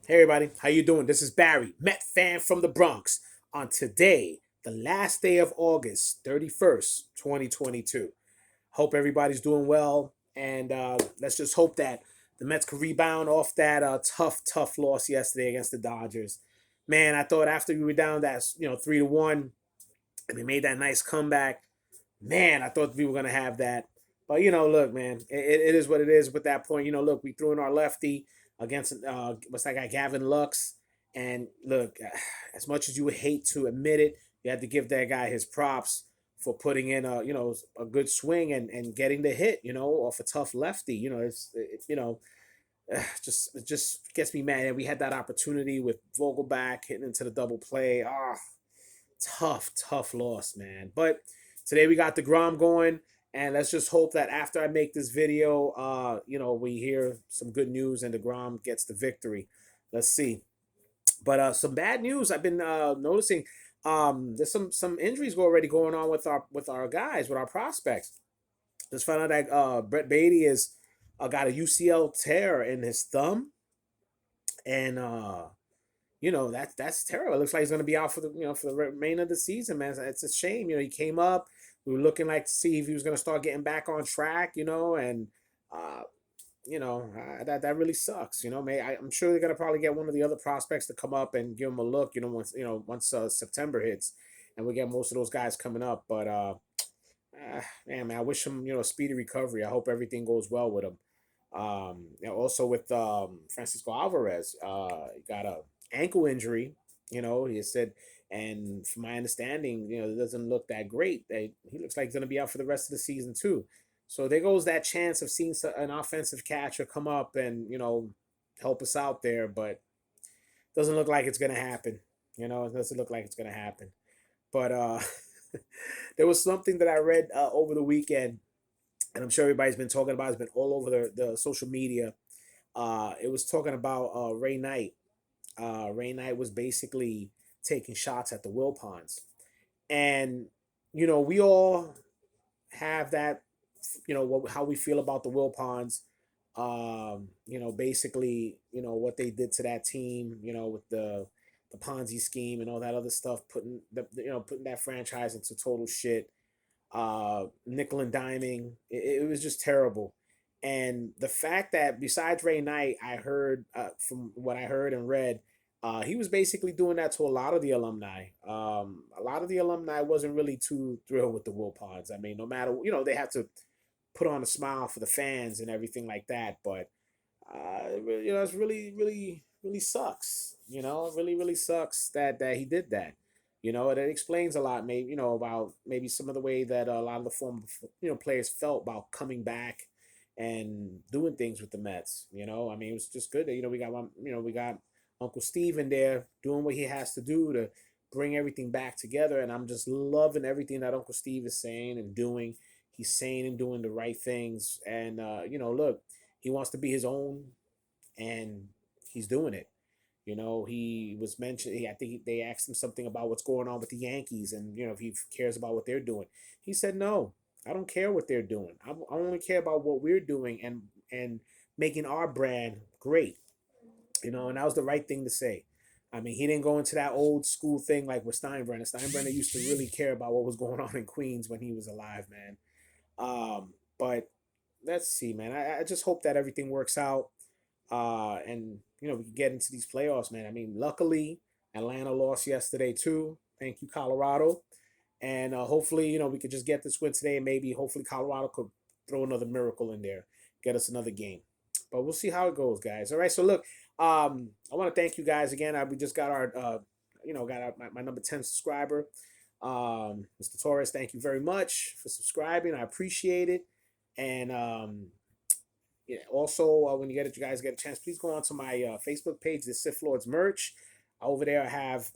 Hey everybody, how you doing? This is Barry, Met fan from the Bronx. On today, the last day of August 31st, 2022. Hope everybody's doing well, and let's just hope that the Mets can rebound off that tough loss yesterday against the Dodgers. Man, I thought after we were down that 3-1, and we made that nice comeback. Man, I thought we were gonna have that, but look, man, it is what it is. With that point, look, we threw in our lefty against what's that guy Gavin Lux, and look, as much as you would hate to admit it, you had to give that guy his props for putting in a good swing and getting the hit, off a tough lefty. It just gets me mad. And we had that opportunity with Vogelback hitting into the double play. Tough loss, man. But today we got the Grom going, and let's just hope that after I make this video, we hear some good news and the Grom gets the victory. Let's see. But some bad news I've been noticing. There's some injuries already going on with our guys, with our prospects. Just found out that Brett Beatty is got a UCL tear in his thumb, and that's terrible. It looks like he's going to be out for the remainder of the season, man. It's a shame. He came up. We were looking like to see if he was going to start getting back on track, and uh, that really sucks. I'm sure they're going to probably get one of the other prospects to come up and give him a look. Once September hits, and we get most of those guys coming up. But man, I wish him a speedy recovery. I hope everything goes well with him. Also with Francisco Alvarez, he got a ankle injury. He said, and from my understanding, it doesn't look that great. He looks like he's going to be out for the rest of the season too. So there goes that chance of seeing an offensive catcher come up and help us out there, but doesn't look like it's going to happen. It doesn't look like it's going to happen. But there was something that I read over the weekend, and I'm sure everybody's been talking about. It's been all over the social media. It was talking about Ray Knight. Ray Knight was basically taking shots at the wilpons, and we all have that. How we feel about the wilpons. Basically, what they did to that team. With the Ponzi scheme and all that other stuff, putting that franchise into total shit, nickel and diming. It was just terrible. And the fact that besides Ray Knight, I heard from what I heard and read, he was basically doing that to a lot of the alumni. A lot of the alumni wasn't really too thrilled with the Wilpons. I mean, no matter they have to put on a smile for the fans and everything like that, but it's really sucks. It really sucks that he did that. That explains a lot, maybe about maybe some of the way that a lot of the former players felt about coming back and doing things with the Mets. I mean, it was just good that we got Uncle Steve in there doing what he has to do to bring everything back together, and I'm just loving everything that Uncle Steve is saying and doing. He's saying and doing the right things, and look, he wants to be his own, and he's doing it. He was mentioned. I think they asked him something about what's going on with the Yankees, and if he cares about what they're doing. He said, "No, I don't care what they're doing. I only care about what we're doing and making our brand great." And that was the right thing to say. I mean, he didn't go into that old school thing like with Steinbrenner. Steinbrenner used to really care about what was going on in Queens when he was alive, man. But let's see, man. I just hope that everything works out. And we can get into these playoffs, man. I mean, luckily Atlanta lost yesterday too. Thank you, Colorado. And hopefully, we could just get this win today, and maybe hopefully Colorado could throw another miracle in there, get us another game. But we'll see how it goes, guys. All right. So look, I want to thank you guys again. We just got our, my number 10 subscriber, Mr. Torres. Thank you very much for subscribing. I appreciate it. And yeah, also, when you guys get a chance, please go on to my Facebook page, the Sith Lords merch. Over there, I have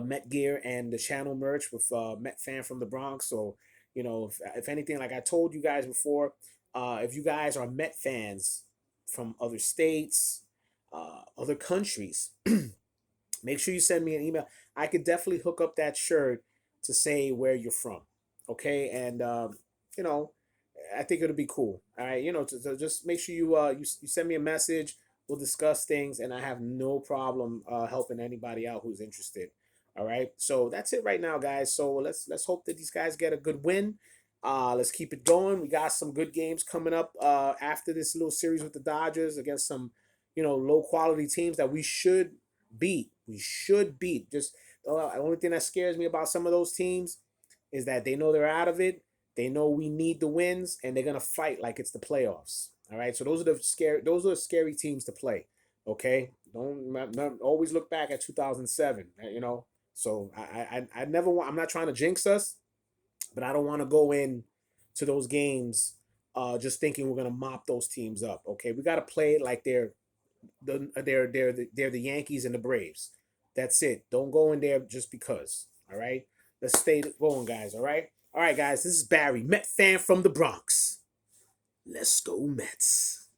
Met gear and the channel merch with Met fan from the Bronx. So, if anything, like I told you guys before, if you guys are Met fans from other states, other countries, make sure you send me an email. I could definitely hook up that shirt to say where you're from. Okay, and you know, I think it'll be cool. All right, just make sure you send me a message We'll discuss things, and I have no problem helping anybody out who's interested. All right, so that's it right now, guys. So let's hope that these guys get a good win. Let's keep it going. We got some good games coming up after this little series with the Dodgers against some, low quality teams that we should beat. We should beat. Just the only thing that scares me about some of those teams is that they know they're out of it. They know we need the wins, and they're gonna fight like it's the playoffs. All right, so those are the scary. Those are scary teams to play. Okay, don't not always look back at 2007. So I never want. I'm not trying to jinx us, but I don't want to go in to those games just thinking we're gonna mop those teams up. Okay, we got to play it like they're the Yankees and the Braves. That's it. Don't go in there just because. All right. Let's stay going, guys. All right. All right, guys. This is Barry, Met fan from the Bronx. Let's go Mets.